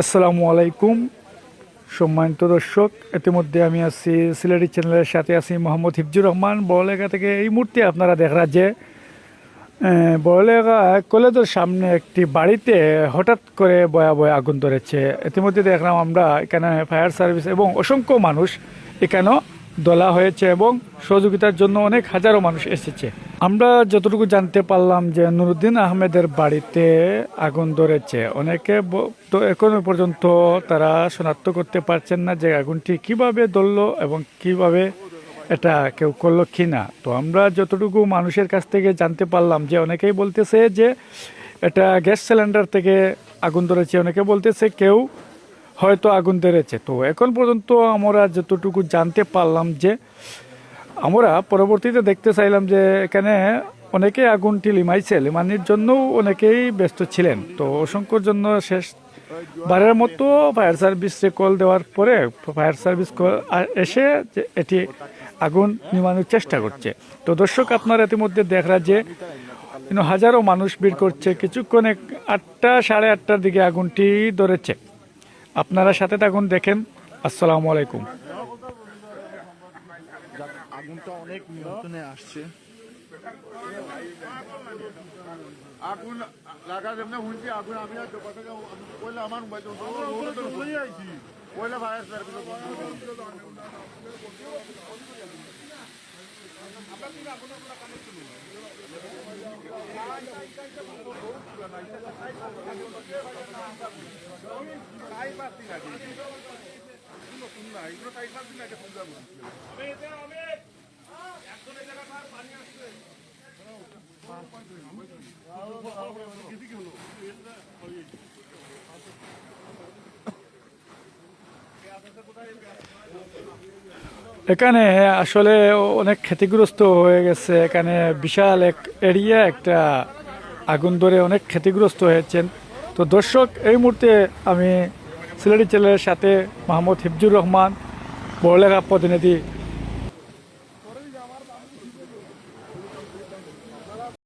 আসসালামু আলাইকুম সম্মানিত দর্শক, ইতিমধ্যে আমি আছি সিলেটি চ্যানেলের সাথে আছি মোহাম্মদ হিফজুর রহমান বড়লেখা থেকে। এই মুহূর্তে আপনারা দেখা যে বড়লেখা কলেজের সামনে একটি বাড়িতে হঠাৎ করে ভয়াবহ আগুন ধরেছে। ইতিমধ্যে দেখলাম আমরা এখানে ফায়ার সার্ভিস এবং অসংখ্য মানুষ এখানে দলা হয়েছে এবং সহযোগিতার জন্য অনেক হাজারো মানুষ এসেছে। আমরা যতটুকু জানতে পারলাম যে নুরুদ্দিন আহমেদের বাড়িতে আগুন ধরেছে। অনেকে তো এখনো পর্যন্ত তারা শনাক্ত করতে পারছেন না যে আগুনটি কিভাবে ধরলো এবং কিভাবে এটা কেউ করলো কি না। তো আমরা যতটুকু মানুষের কাছ থেকে জানতে পারলাম যে অনেকেই বলতেছে যে এটা গ্যাস সিলিন্ডার থেকে আগুন ধরেছে, অনেকে বলতেছে কেউ হয়তো আগুন ধরেছে। তো এখন পর্যন্ত আমরা যতটুকু জানতে পারলাম যে আমরা পরবর্তীতে দেখতে চাইলাম যে এখানে অনেকে আগুনটি লিমানির জন্য অনেকেই ব্যস্ত ছিলেন। তো অসংখ্যর জন্য শেষ বারের মতো ফায়ার সার্ভিসে কল দেওয়ার পরে ফায়ার সার্ভিস এসে যে এটি আগুন নিমানোর চেষ্টা করছে। তো দর্শক, আপনারা ইতিমধ্যে দেখা যে হাজারো মানুষ ভিড় করছে। কিছুক্ষণ 8টা সাড়ে 8টার দিকে আগুনটি ধরেছে। আপনারা সাথে থাকুন, দেখেন। আসসালামু আলাইকুম। আগুনটা অনেক নিয়ন্ত্রণে আসছে। আগুন লাগা যেমন শুনছি আগুন আমি আর কথা কইলে আমার মোবাইল কইলে ফায়ার সার্ভিস এখানে আসলে অনেক ক্ষতিগ্রস্ত হয়ে গেছে। এখানে বিশাল এক এরিয়া একটা আগুন ধরে অনেক ক্ষতিগ্রস্ত হয়েছেন। তো দর্শক, এই মুহূর্তে আমি সিলেটি চ্যানেলের সাথে মোহাম্মদ হিফজুর রহমান বড়লেখা প্রতিনিধি